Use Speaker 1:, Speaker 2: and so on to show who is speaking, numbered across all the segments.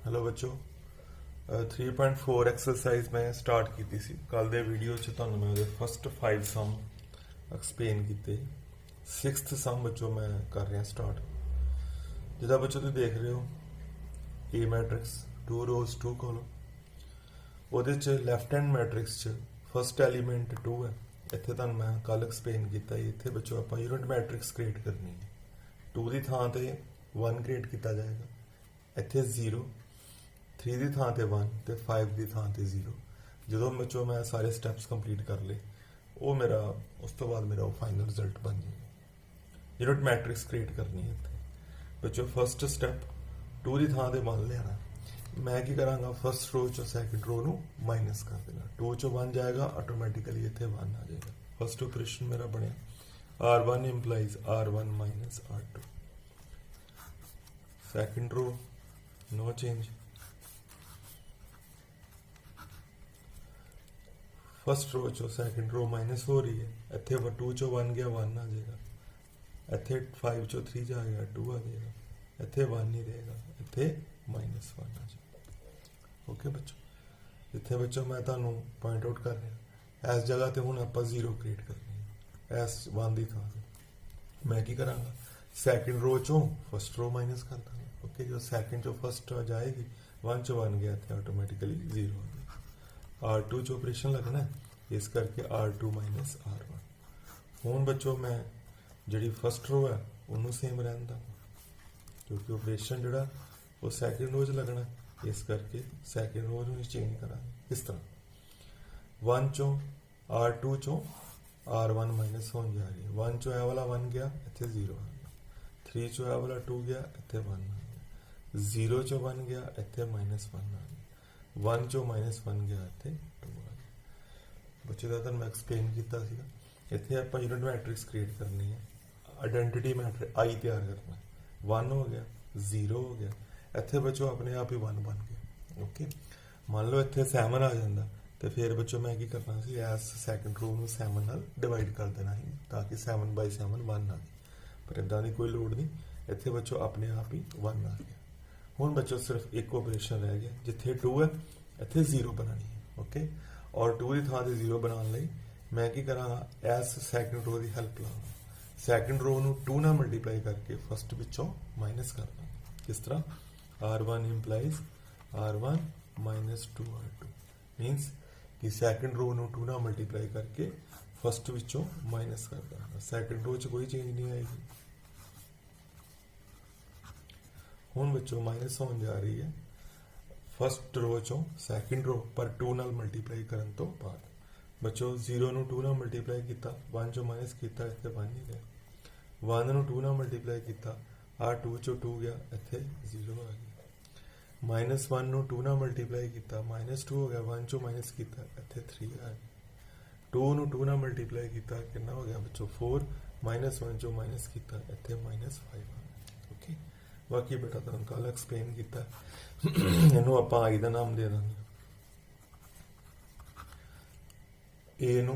Speaker 1: Hello बच्चों 3.4 exercise मैं start की सी कल दे वीडियो च तुहानू मैं ਉਹਦੇ फस्ट 5 सम एक्सप्लेन किए। 6th सम बच्चों मैं कर रहा स्टार्ट। जिदा बच्चों तुम देख रहे हो ए मैट्रिक्स 2 रोज 2 कॉलम ਉਹਦੇ ਚ ਲੈਫਟ हैंड मैट्रिक्स च फस्ट एलीमेंट 2 है। ਇੱਥੇ ਤੁਹਾਨੂੰ मैं कल एक्सप्लेन किया ਇੱਥੇ बच्चों ਆਪਾਂ यूनिट मैट्रिक्स क्रिएट करनी है। 2 ਦੀ ਥਾਂ ਤੇ 1 क्रिएट किया जाएगा। ਇੱਥੇ 0 3 ਦੀ ਥਾਂ ਤੇ 1 ਤੇ 5 ਦੀ ਥਾਂ ਤੇ 0। ਜਦੋਂ ਬੱਚੋ ਮੈਂ ਸਾਰੇ ਸਟੈਪਸ ਕੰਪਲੀਟ ਕਰ ਲਏ ਉਹ ਮੇਰਾ ਉਸ ਤੋਂ ਬਾਅਦ ਮੇਰਾ ਉਹ ਫਾਈਨਲ ਰਿਜ਼ਲਟ ਬਣ ਜਾਏਗਾ। ਯੂਨਿਟ ਮੈਟ੍ਰਿਕਸ ਕ੍ਰੀਏਟ ਕਰਨੀ ਹੈ ਇੱਥੇ ਬੱਚੋ। ਫਸਟ ਸਟੈਪ 2 ਦੀ ਥਾਂ ਤੇ 1 ਲੈਣਾ। ਮੈਂ ਕੀ ਕਰਾਂਗਾ ਫਸਟ ਰੋ ਚੋਂ ਸੈਕੰਡ ਰੋ ਨੂੰ ਮਾਈਨਸ ਕਰ ਦੇਣਾ। 2 ਚੋਂ 1 ਜਾਏਗਾ ਆਟੋਮੈਟਿਕਲੀ ਇੱਥੇ 1 ਆ ਜਾਏਗਾ। ਫਸਟ ਆਪਰੇਸ਼ਨ ਮੇਰਾ ਬਣਿਆ R1 employees R1 minus R2। Second ਰੋ नो चेंज। फस्ट रो चो सैकंड रो माइनस हो रही है। इतने 2 चो 1 गया 1 आ जाएगा। इतने 5 चो 3 जा गया 2 आ जाएगा। इतने 1 नहीं रहेगा इतने -1 आ जाएगा। ओके बच्चों इतने बच्चों मैं तुहानू पॉइंट आउट कर रहा इस जगह पर हुण आपां 0 क्रिएट करनी है। इस 1 की थां मैं की करांगा सैकंड रो चो फस्ट रो माइनस कर दूँगा। ओके जो सैकंड चो फस्ट जाएगी 1 चो 1 गया इतने ऑटोमैटिकली 0 आ गया। R2 चो ऑपरेशन लगना है इस करके R2 माइनस R1। हुण बच्चों मैं जी फस्ट रो है उन्होंने सेम रहन दूँगा क्योंकि ऑपरेशन जोड़ा वो सैकंड रो च लगना इस करके सैकंड रो में चेंज करा। इस तरह 1 चो R2 चो R1 माइनस होने जा रही है। 1 चो ए वाला 1 गया इतने 0 आ गया। 3 चो ए वाला 2 गया इतने 1 आ गया। 0 चो 1 गया इतने -1 आ गया। 1 चो -1 गया इतने 2 आ गया। बच्चे का तो मैं एक्सप्लेन किया इतने आप यूनिट मैट्रिक्स क्रिएट करनी है। आइडेंटिटी मैट्रिक्स आई तैयार करना है। 1 हो गया 0 हो गया इतने बच्चों अपने आप ही 1 बन गया। ओके मान लो इतने 7 आ जाता तो फिर बच्चों मैं की करना सी एस सैकंड रो में 7 नाल डिवाइड कर देना है ताकि 7/7 1 आ गई। पर इदा की कोई लोड़ नहीं इतने बच्चों अपने आप ही 1 आ गया। हुण बच्चों सिर्फ एक ऑपरेशन रह गया जिथे 2 है इतने 0 बनानी है। ओके और 2 की थां 0 बनाने लई मैं की करांगा एस सैकंड रो की हेल्प लाँगा। सैकंड रो नूं 2 नाल मल्टीप्लाई करके फस्ट विचों माइनस कर दांगा। किस तरह R1 implies R1 minus 2 R2 मीनस कि सैकंड रो नूं 2 नाल मल्टीप्लाई करके फस्ट विचों माइनस कर दांगा। सैकंड रो च कोई चेंज नहीं आएगी। हुण बच्चों माइनस होने जा रही है फस्ट रो चो सैकंड रो पर 2 नाल मल्टीप्लाई करने तो बाद बच्चों 0 नूं 2 नाल मल्टीप्लाई किया 1 चो माइनस किया इतने 1 नहीं गया। 1 नूं 2 नाल मल्टीप्लाई किया R2 चो 2 गया इतने 0 आ गया। -1 नूं 2 नाल मल्टीप्लाई किया -2 हो गया। 1 चो माइनस किया इतने 3 आ गया। 2 नूं 2 नाल मल्टीप्लाई किया कितना हो गया बच्चों 4 -1 चो माइनस किया इतने -5 आ गया। ओके बाकी बेटा तुम कल एक्सप्लेन किया इनू आप आई का नाम दे देंगे। ए नू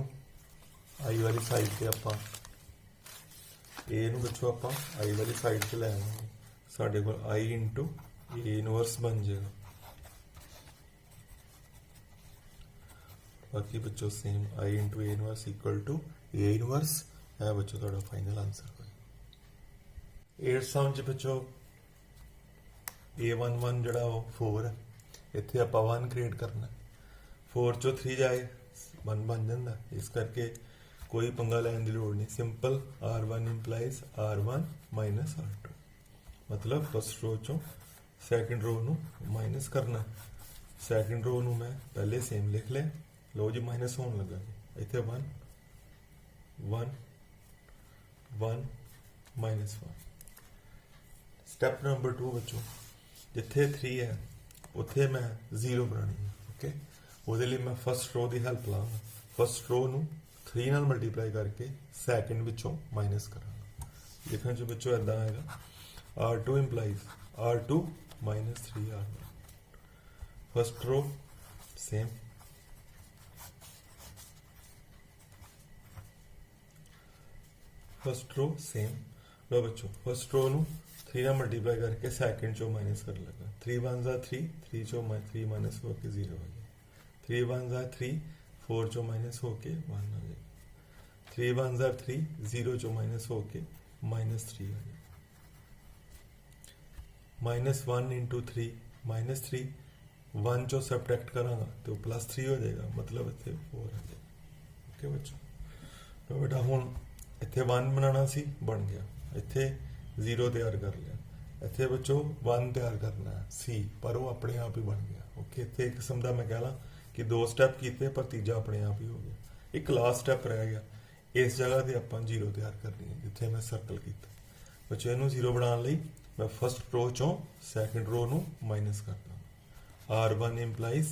Speaker 1: आई वाली साइड से आप ए नू बच्चों आप आई वाली साइड से लै आवांगे। साडे कोल आई इंटू ए इनवर्स बन जाएगा। बाकी बच्चों same I into A inverse equal to A inverse है बच्चों थोड़ा फाइनल आंसर होगा। 8th सम च बच्चों A11 जड़ा 4 है इतने आप 1 क्रिएट करना। 4 चो 3 जाए 1 बन जाता इस करके कोई पंगा लैन की लोड़ नहीं। Simple R1 implies R1 minus R2 मतलब फस्ट रो चो सैकंड रो नू माइनस करना। सैकंड रो नू मैं पहले सेम लिख लिया। लो जी माइनस होने लगा इतने 1 1 1 -1। स्टैप नंबर 2 बच्चों जिथे 3 है उत्थे मैं 0 बनानी है। ओके वो मैं फस्ट रो की हेल्प लाँगा। फस्ट रो नूं 3 नाल मल्टीप्लाई करके सैकंड विचों माइनस करांगा। लिखने जो बच्चों इदा आएगा R2 implies R2 -3 R1। First row same first row same लो बच्चों फस्ट रो नूं 3 ਨਾਲ ਮਲਟੀਪलाई करके सैकेंड चो माइनस कर लगा 3 वन जा 3 3 चो 3 माइनस होके 0 आ गया 3 वन जा 3 4 चो माइनस होके 1 आ गया 3 वन जा 3 0 चो माइनस होके -3 आ गया -1 इंटू 3 -3 1 चो सबट्रैक्ट करांगा तो +3 हो जाएगा मतलब इतने 4 आ जाएगा ओके बच्चों तो बेटा हुण इतने 1 बनाना सी बन गया इतने 0 तैयार कर लिया इतने बच्चों 1 तैयार करना है सी पर वो अपने आप ही बन गया ओके इतने एक किस्म का मैं कह ला कि 2 स्टैप किए पर तीजा अपने आप ही हो गया एक लास्ट स्टैप रह गया इस जगह से आप 0 तैयार करनी है जिथे मैं सर्कल किया बच्चों इनू 0 बनाने लई मैं फस्ट रो चों सैकेंड रो नू माइनस करता R1 implies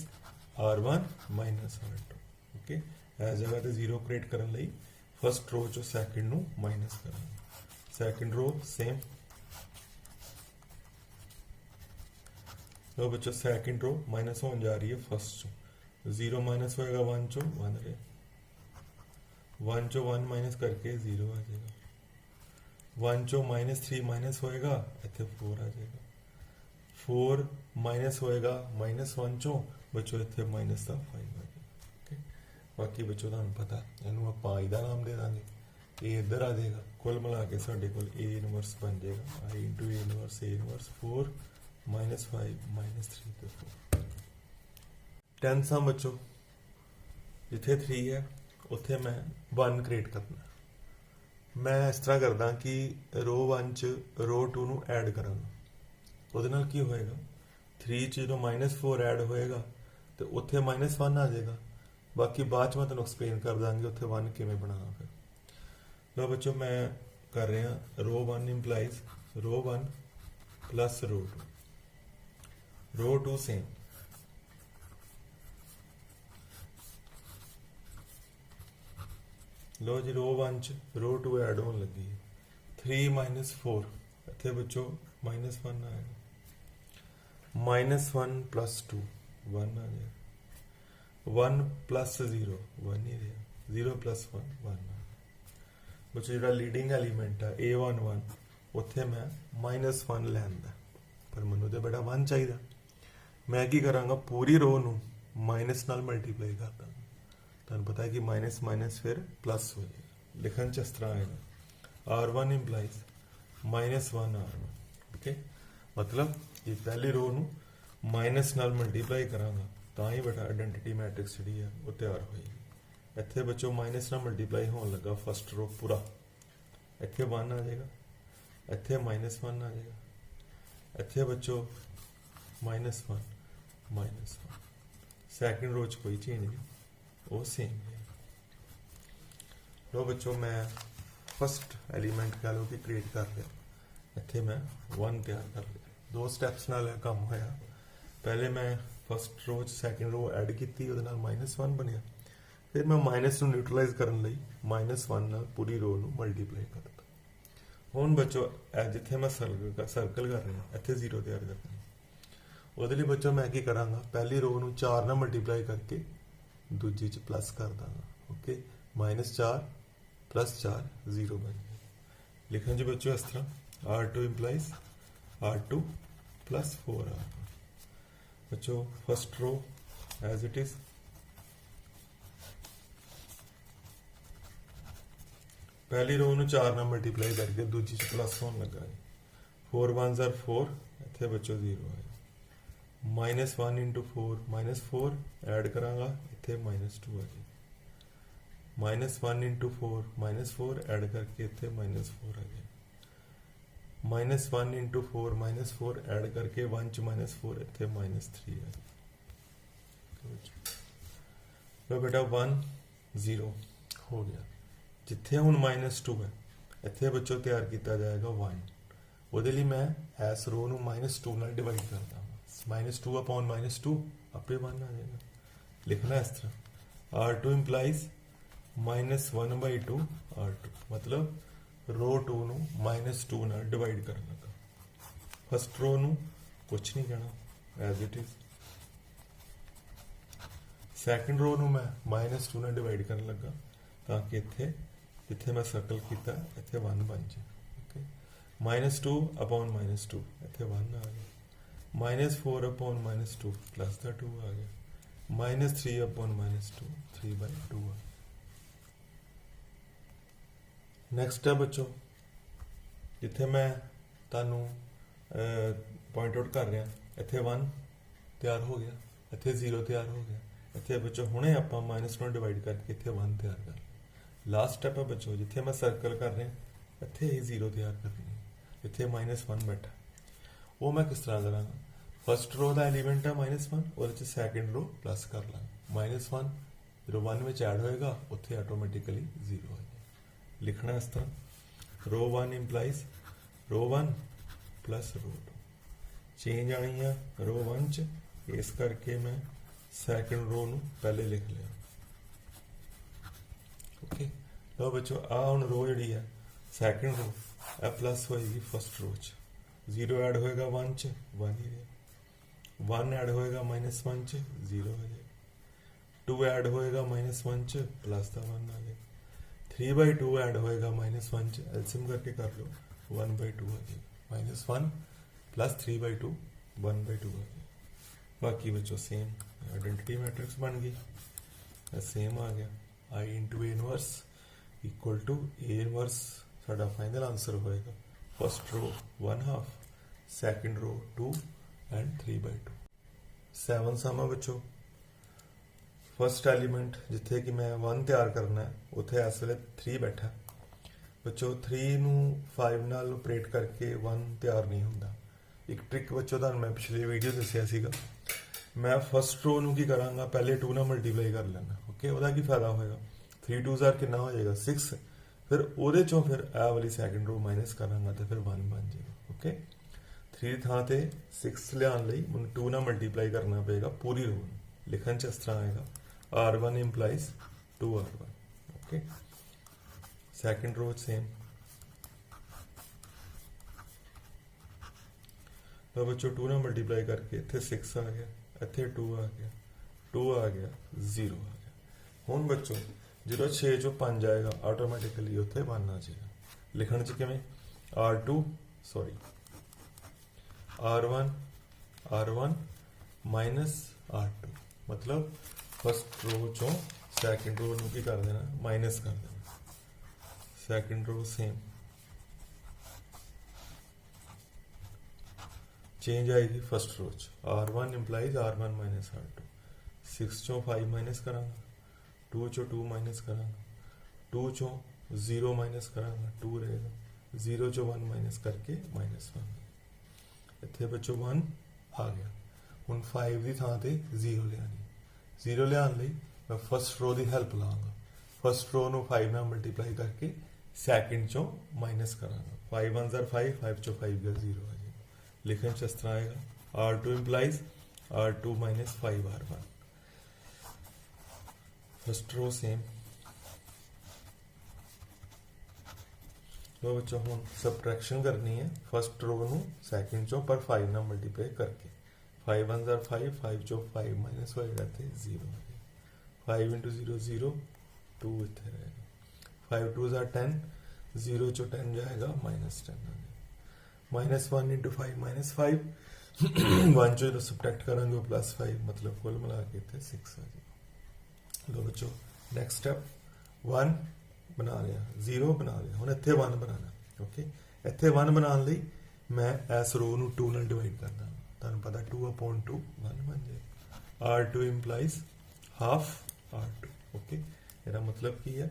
Speaker 1: R1 minus R2 okay इस जगह से 0 क्रिएट करने लई फस्ट रो चो सैकेंड नू माइनस करांगे सैकेंड रो सेम लो बच्चों सैकेंड रो माइनस होने जा रही है फर्स्ट चो 0 माइनस होएगा 1 चो 1 रे 1 चो 1 माइनस करके 0 आ जाएगा 1 चो -3 माइनस होएगा इतने 4 आ जाएगा 4 माइनस होएगा -1 चो बच्चों इतने माइनस का 5 आ जाएगा ओके बाकी बच्चों तुहानू पता इनू आपां आई दा नाम दे दांगे ए इधर आ जाएगा कुल मिला के साडे कोल ए इनवर्स बन जाएगा आई इंटू ए इनवर्स 4 -5 -3 तो 4 टेंथ सम बच्चों जिथे 3 है उत्थे मैं 1 क्रिएट करना मैं इस तरह करदा कि रो 1 च रो 2 नू ऐड करांगा ਉਹਦੇ ਨਾਲ ਕੀ ਹੋਏਗਾ 3 ਚ ਜਦੋਂ -4 ਐਡ ਹੋਏਗਾ ਤੇ ਉੱਥੇ -1 ਆ ਜਾਏਗਾ ਬਾਕੀ ਬਾਅਦ ਚ ਮੈਂ ਤੁਹਾਨੂੰ ਐਕਸਪਲੇਨ ਕਰ ਦਾਂਗੀ ਉੱਥੇ 1 ਕਿਵੇਂ ਬਣਾਉਣਾ ਫਿਰ ਲਓ ਬੱਚੋ ਮੈਂ ਕਰ ਰਿਹਾ रो 1 ਇੰਪਲਾਈਜ਼ रो 1 प्लस रो 2 सेम लो जी रो 1 च रो 2 ऐड होने लगी 3 -4 इतने बच्चों -1 आएगा -1 + 2 1 आ गया 1 + 0 1 ही रहा 0 + 1 1 बच्चों जो लीडिंग एलीमेंट है A11 उत्थे मैं -1 लैंदा पर मैनू तो बेटा 1 चाहिए मैं की करांगा पूरी रो नू माइनस नाल मल्टीप्लाई कर दांगा तुहानू पता है कि माइनस माइनस फिर प्लस हो जाएगा लिखन च इस तरह आएगा R1 इंप्लाइज -1 R1 ओके मतलब ये पहली रो नू माइनस नाल मल्टीप्लाई करांगा तां ही बेटा आइडेंटिटी मैट्रिक्स जी है वो तैयार होएगी इत्थे बच्चों माइनस नाल मल्टीप्लाई होने लगा फस्ट रो पूरा इत्थे 1 आ जाएगा इत्थे -1 आ जाएगा इत्थे बच्चों -1 सैकेंड रो च कोई चेंज नहीं वो सेम है लो बच्चों मैं फस्ट एलीमेंट कह लो कि क्रिएट कर लिया इत्थे मैं 1 तैयार कर लिया 2 स्टैप्स नाल काम होया पहले मैं फस्ट रो सैकेंड रो ऐड की -1 बनया फिर मैं माइनस नू न्यूट्रलाइज करने लई -1 नाल पूरी रो नू मल्टीप्लाई करता हुण बच्चों जिथे मैं सर्कल कर रहा इत्थे 0 तैयार करना ਉਹਦੇ ਲਈ बच्चों मैं की करांगा पहली रो नू 4 ਨਾਲ मल्टीप्लाई करके दूजी च प्लस कर दांगा ओके -4 + 4 0 बन गया लिखन जी बच्चों इस तरह R2 इंप्लाइज R2 + 4 R1 बच्चों first row as it is पहली रो नू 4 ਨਾਲ मल्टीप्लाई करके दूजी च प्लस होने लगा 4 1 4 इतने बच्चों 0 आए -1 × 4 -4 ऐड करांगा इतने -2 आ गया -1 × 4 -4 ऐड करके इतने -4 आ गया -1 × 4 -4 ऐड करके 1 च -4 इतने -3 आ गया तो बेटा 1 0 हो गया जिथे हुण -2 है इतने बच्चों तैयार किया जाएगा 1 वो मैं इस रो नू -2 नाल डिवाइड कर दांगा -2 अपॉन -2 आपे 1 आ जाएगा लिखना इस तरह R2 इंप्लाइज -1/2 R2 मतलब रो 2 नू -2 नाल डिवाइड करन लगा फस्ट रो नू कुछ नहीं कहना as it is second row नू मैं -2 नाल डिवाइड करन लगा ताकि इत्थे जिथे मैं सर्कल किया इत्थे 1 बन जाए ओके -2 अपॉन -2 इतने 1 आ गया, -4 अपॉन -2 प्लस का 2 आ गया, -3 अपॉन -2 3/2 आ गया। नैक्सट है बच्चों, जिथे मैं तू पॉइंट आउट कर रहा, इतने 1 तैयार हो गया, इतने 0 तैयार हो गया, इतने बच्चों हुणे आप -2 डिवाइड करके इतने 1 तैयार कर लिया। लास्ट स्टैप है बच्चों, जिथे मैं सर्कल कर रहा इतने ही 0 तैयार करनी है, इतने -1 बैठा, वो मैं किस तरह करा, फस्ट रो का एलीमेंट है -1 और सैकेंड रो प्लस कर ला, -1 जो 1 में ऐड होएगा उत्थे ऑटोमैटिकली 0 हो जाए। लिखना इस तरह, रो 1 इंप्लाइज रो 1 प्लस रो 2, चेंज आनी है रो 1 च, इस करके मैं सैकेंड रो नू पहले लिख लिया। ओके, लो बच्चों आ हुण रो जी है सैकेंड रो, ए प्लस होएगी फस्ट रो च, 0 ऐड होएगा 1 च 1 ही रहा, 1 ऐड होएगा -1 च 0 हो जाएगा, 2 ऐड होएगा -1 च प्लस का 1 आ जाएगा, 3/2 ऐड होएगा -1 च, एलसीएम करके कर लो 1/2 आ जाएगा, -1 प्लस 3/2 1/2 आ जाएगा। बाकी बच्चों सेम आइडेंटिटी मैट्रिक्स बन गई, सेम आ गया, I into A inverse equal to A inverse साडा फाइनल आंसर होएगा, first row 1/2, second row 2 and 3/2। 7 sum है बच्चों, फस्ट एलीमेंट जिथे कि मैं 1 तैयार करना है उत्थे इस वे 3 बैठा बच्चों, 3 नू 5 नाल ऑपरेट करके 1 तैयार नहीं होंदा। एक ट्रिक बच्चों तुहानू मैं पिछली वीडियो दसिया सीगा, मैं फस्ट रो नू की करांगा पहले 2 नाल मल्टीप्लाई कर लेना। ओके, ਉਹਦਾ की फायदा होएगा, 3 2 ज़ार कितना हो जाएगा 6, फिर ਉਹਦੇ ਚੋਂ फिर ए वाली सैकेंड रो माइनस करांगा तो फिर 1 बन जाएगा। ओके, 3 ਥਾਂ ਤੇ 6 ਲਿਆਉਣ ਲਈ ਮੈਨੂੰ 2 ਨਾਲ ਮਲਟੀਪਲਾਈ ਕਰਨਾ ਪਏਗਾ ਪੂਰੀ रो ਲਿਖਣ ਚ ਇਸ ਤਰ੍ਹਾਂ ਆਏਗਾ, R1 implies 2R1। Okay, second row same, तो बच्चों 2 ਨਾਲ ਮਲਟੀਪਲਾਈ करके इतने 6 आ गया, इतने 2 आ गया, 2 आ गया 0 आ गया। हुण बच्चों जो 6 चों 5 आएगा ऑटोमैटिकली उत्थे 1 आ जाएगा। लिखण च किवें, R1 माइनस R2, मतलब फस्ट रो चों सैकेंड रो नूं की कर देना माइनस कर देना, सैकेंड रो सेम चेंज आएगी फस्ट रो च, R1 implies R1 minus R2, 6 चों 5 माइनस करांगा, 2 चों 2 माइनस करांगा, 2 चों 0 माइनस करांगा 2 रहेगा, 0 चों 1 माइनस करके -1, इतने बच्चों 1 आ गया। हुण 5 की थां ते 0 लियानी, 0 लियान लई मैं फस्ट रो की हैल्प लाँगा, फस्ट रो नूं 5 नाल मल्टीप्लाई करके सैकेंड चों माइनस करांगा, 5 1 ज़ार 5, 5 चों 5 गया 0 आ जाएगा। लिखण च इस तरह आएगा, R2 implies R2 minus 5R1, first row same. तो बच्चों हम सबट्रैक्शन करनी है फस्ट रो नू सैकेंड चो पर 5 ना मल्टीप्लाई करके, 5 1 ज़ार 5, 5 चो 5 माइनस होएगा तो 0 हो जाएगा, 5 इंटू 0 0, 2 इतने रहेगा, 5 2 ज़ार 10, 0 चो 10 जाएगा -10 आ जाएगा, -1 इंटू 5 -5, 1 चो जो सबट्रैक्ट करेंगे वो +5, मतलब कुल मिला के इतने 6 आ जाएगा। लो बच्चों नेक्स्ट स्टेप, 1 बना लिया, 0 बना लिया, हुण इत्थे 1 बनाना। ओके, इत्थे 1 बनाने लई मैं इस रो नूं 2 नाल डिवाइड कर दांगा, तुहानूं पता 2/2 1 बन जाएगा, R2 implies half R2। Okay, ਇਹਦਾ मतलब की है,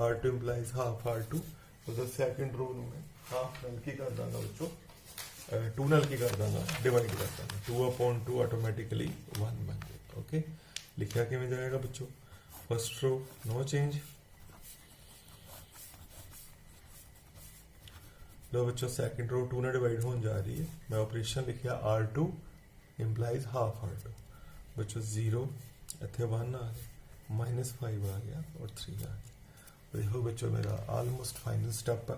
Speaker 1: R2 इंप्लाइज हाफ R2, तो सैकेंड रो नूं मैं हाफ नाल की कर दांगा बच्चों, 2 नाल की कर दांगा डिवाइड कर दांगा, 2/2 ऑटोमैटिकली 1 बन जाएगा। ओके, लिखा किवें जाएगा बच्चों, फस्ट रो नो चेंज। लो बच्चों सैकेंड रो 2 ने डिवाइड होने जा रही है, मैं ऑपरेशन लिखा R2 इंप्लाइज हाफ R2, बच्चों 0 इतने 1 आ गया, -5 आ गया और 3 आ गया। देखो बच्चों मेरा ऑलमोस्ट फाइनल स्टेप है,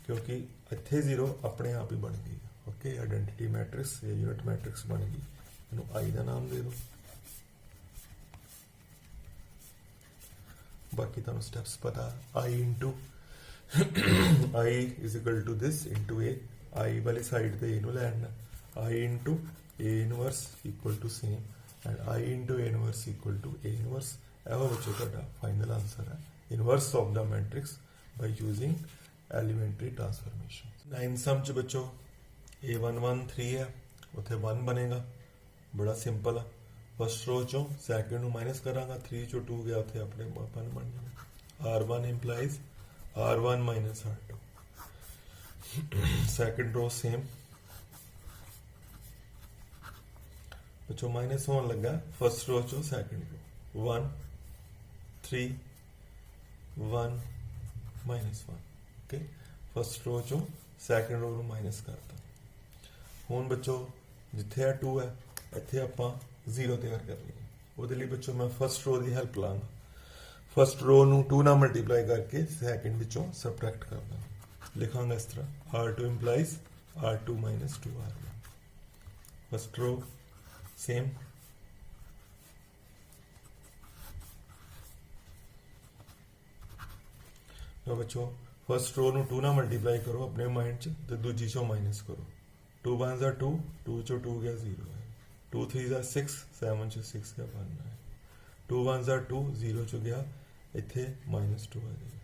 Speaker 1: क्योंकि इतने 0 अपने आप ही बन गई। ओके, आइडेंटिटी मैट्रिक्स या यूनिट मैट्रिक्स बन गई, इन्हू आई का नाम दे दो। बाकी तुहानू स्टेप्स पता, I into I is equal to this into A, I वाली साइड पे ए नू लैना, I into A inverse equal to same and I into A inverse equal to A inverse. यह बच्चों तुहाडा फाइनल आंसर है inverse of the matrix by using elementary transformation. 9 sum च बच्चों A113 है, उत्थे 1 बनेगा, बड़ा सिंपल है। फर्स्ट रो चो सैकेंड माइनस करांगा, 3 चो 2 गया, उत्थे अपने 1 बन जाएगा। R1 implies R1 minus R2। Second row same बच्चों माइनस होने लगा फर्स्ट रो चो second row 1 3 1 minus 1। Okay, first row चो सैकेंड रो माइनस करता। हुण बच्चों जिथे 2 है इत्थे आपां 0 तैयार करनी है। उहदे लई बच्चों मैं फर्स्ट रो की हैल्प लांगा। फर्स्ट रो नू 2 नाल मल्टीप्लाई करके सैकेंड विचों सबट्रैक्ट कर दांगा। लिखांगा इस तरह R2 implies R2 minus 2 R1। First row same, तो बच्चों फर्स्ट रो नू 2 ना मल्टीप्लाई करो अपने माइंड च, तो दूजी चो माइनस करो। 2 1 जा 2, 2 चो 2 गया 0 है। 2 3 जा 6, 7 चो 6 गया 1 है। 2 1 जा 2, 0 चो गया, इत्थे माइनस 2 आ जाएगा।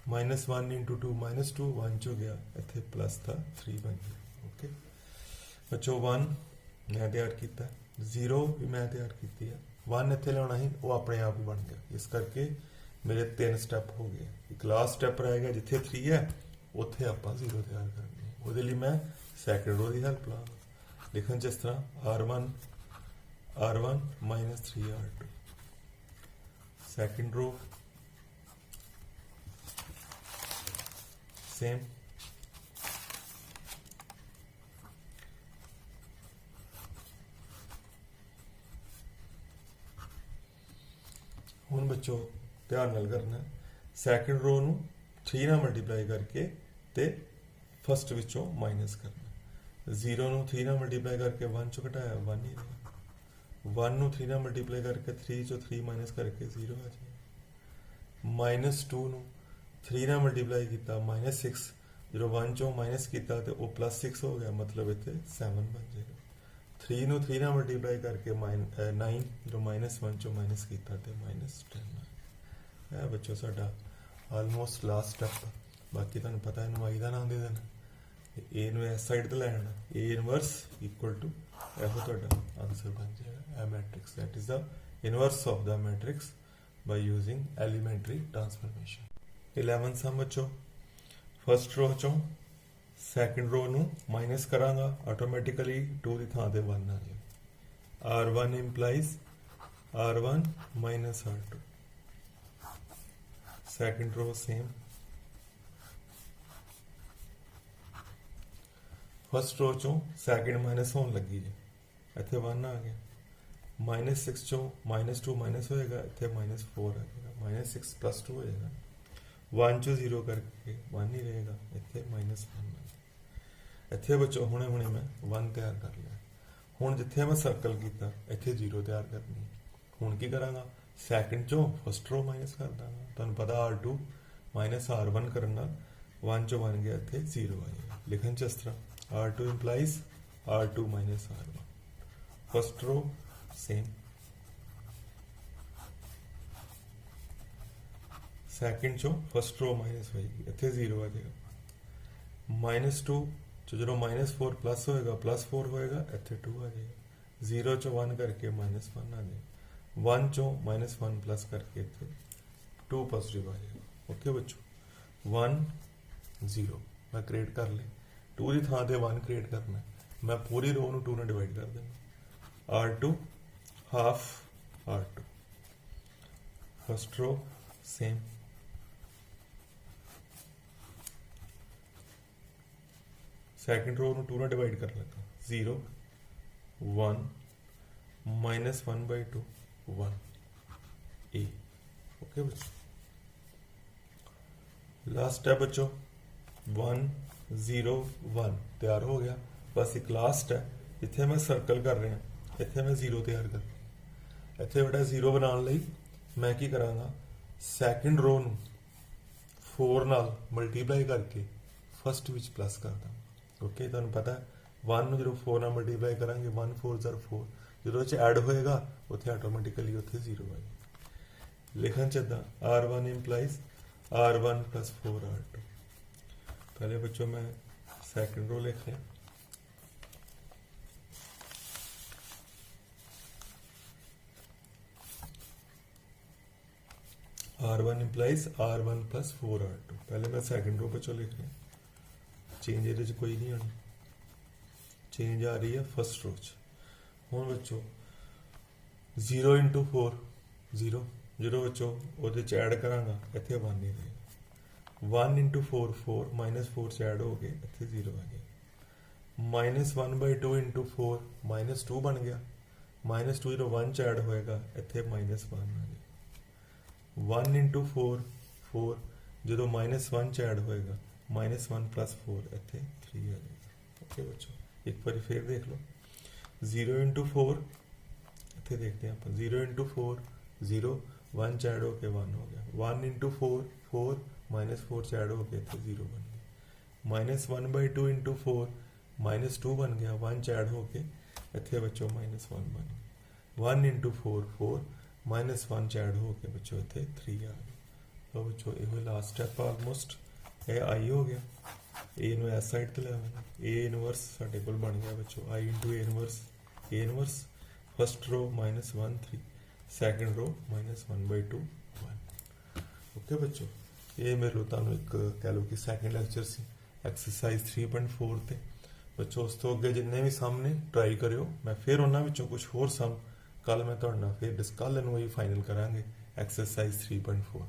Speaker 1: माइनस 1 इंटू 2 माइनस 2, 1 चो गया, इत्थे प्लस था 3 बन गया। ओके बच्चों 1 मैं तैयार किया, 0 भी मैं तैयार की है, 1 इत्थे लाना ही वो अपने आप ही बन गया। इस करके मेरे 3 स्टैप हो गए। एक लास्ट स्टैप रह गया जिथे 3 है उत्थे आपां 0 तैयार करनी है। उहदे लई मैं सैकेंड रो की हैल्प लांगा। लिखन जिस तरह R1 minus 3 R2। Second row same, हुण बच्चों ध्यान नाल करना, सैकेंड रो नू 3 नाल मल्टीप्लाई करके ते फर्स्ट विचों माइनस करना। 0 नू 3 नाल मल्टीप्लाई करके 1 चो घटाया 1 ही रहेगा। 1 नू 3 नाल मल्टीप्लाई करके 3 चो 3 माइनस करके 0 आ जाएगा। माइनस 2 नू 3 नाल मल्टीप्लाई किया माइनस 6, जो 1 चो माइनस किया तो वह प्लस 6 हो गया, मतलब इतने 7 बन जाएगा। 3 नू 3 नाल मल्टीप्लाई करके 9, जो माइनस 1 चो माइनस किया तो माइनस 10 है। बच्चों साडा आलमोस्ट लास्ट स्टैप, बाकी तुहानूं पता है आई का नाम दे देना, ए नू इस साइड तो लैना, ए इनवर्स इक्वल टू यहो तुहाडा आंसर बन जाएगा। ए matrix that is the inverse of the matrix by using elementary transformation. 11 sum बच्चों फर्स्ट रो चो सैकेंड रो नू माइनस करांगा, ऑटोमैटिकली 2 की थां ते 1 आ जाएगा। R1 implies R1 minus R2। Second row same, first row चो सैकेंड माइनस होने लगी जी, इतने 1 आ गया। माइनस 6 चो माइनस 2 माइनस होएगा, इतने माइनस 4 आ जाएगा। माइनस 6 प्लस 2 हो जाएगा। 1 चो 0 करके 1 ही रहेगा, इतने माइनस 1। इतने बच्चों हुणे मैं 1 तैयार कर लिया। हुण जिथे मैं सर्कल किया इतने 0 तैयार करनी। हुण की करांगा, सैकेंड चो फर्स्ट रो माइनस कर दांगा। तुहानूं पता R2 माइनस R1 करना, 1 चो 1 गया, इतने 0 आ जाएगा। लिखन च इस तरह R2 implies R2 minus R1। First row same, second चो फर्स्ट रो माइनस होएगी, इतने 0 आ जाएगा। माइनस 2 जो माइनस 4 प्लस होएगा, प्लस 4 होएगा, इतने 2 आ जाएगा। 0 चो 1 करके माइनस 1 आ जाएगा। 1 चो माइनस 1 प्लस करके इतने 2 पॉजिटिव आ जाएगा। ओके बच्चों 1 0 मैं क्रिएट कर ले, 2 की थां ते 1 क्रिएट करना, मैं पूरी रो नू 2 ने डिवाइड कर देना। R2 half R2। First row same, second row नू 2 ने डिवाइड कर लगा, 0 1 माइनस 1 बाई 2 1 ए। ओके बच्चों लास्ट है बच्चों 1 0 1 तैयार हो गया। बस एक लास्ट है, इतने मैं सर्कल कर रहा, इतने मैं 0 तैयार कर। इतने बेटा 0 बनाने लई मैं की करांगा, सैकेंड रो नू 4 ਨਾਲ ਮਲਟੀਪਲਾਈ ਕਰਕੇ ਫਸਟ ਵਿੱਚ ਪਲੱਸ ਕਰ ਦਾਂ। ਓਕੇ, ਤੁਹਾਨੂੰ ਪਤਾ 1 ਨੂੰ ਜਦੋਂ 4 ਨਾਲ ਮਲਟੀਪਲਾਈ ਕਰਾਂਗੇ 1 4 ਜ਼ਰ 4, ਜਦੋਂ ਇਹ 'ਚ ਐਡ ਹੋਏਗਾ ਉੱਥੇ ਆਟੋਮੈਟਿਕਲੀ ਉੱਥੇ 0 ਆਏਗਾ। ਲਿਖਣ 'ਚ ਇੱਦਾਂ R1 implies R1 plus 4R2। पहले बच्चों मैं सेकंड रो लिख लें। R1 implies R1 plus 4R2। पहले मैं सेकंड रो बच्चों लिख लें। चेंज ये कोई नहीं आनी, चेंज आ रही है फर्स्ट रो च। हूँ बच्चों 0 into 4 0, जो बच्चों वो ऐड करांगा इतने 1 नहीं रहेगा। 1 into 4 4, -4 से ऐड हो गए इतने 0 आ गया। -1/2 into 4 -2 बन गया। -2 जो 1 च ऐड होएगा इतने -1 आ गया। 1 into 4 4, जो -1 च ऐड होएगा -1 + 4 इतने 3 आ जाएगा। ओके बच्चों, एक बार फिर देख लो। 0 into 4 इतने देखते हैं आप, 0 into 4 0, 1 च ऐड होके 1 हो गया। 1 into 4 4, -4 से ऐड हो गया तो 0 बन गया। -1/2 into 4 -2 बन गया। 1 च ऐड हो के इतने बच्चों -1 बन गया। 1 into 4 4, -1 च ऐड हो के बच्चों इतने 3 आ गया। तो बच्चों ये लास्ट स्टेप ऑलमोस्ट ये आई हो गया। ए नूं इस साइड ते ले आवांगे। ए इनवर्स साडे कोल बन गया बच्चों I into A inverse. First row -1 3, second row -1/2 1। Okay बच्चों, ये मेरे तुहानूं एक कह लो कि सैकेंड लैक्चर से एक्सरसाइज 3.4 ते बच्चों। उस तो अगे जिन्ने भी सम ने ट्राई करियो। मैं फिर उन्हां विचों कुछ होर सम कल मैं तुहाडे नाल फिर डिस्कस वही फाइनल करांगे एक्सरसाइज 3.4।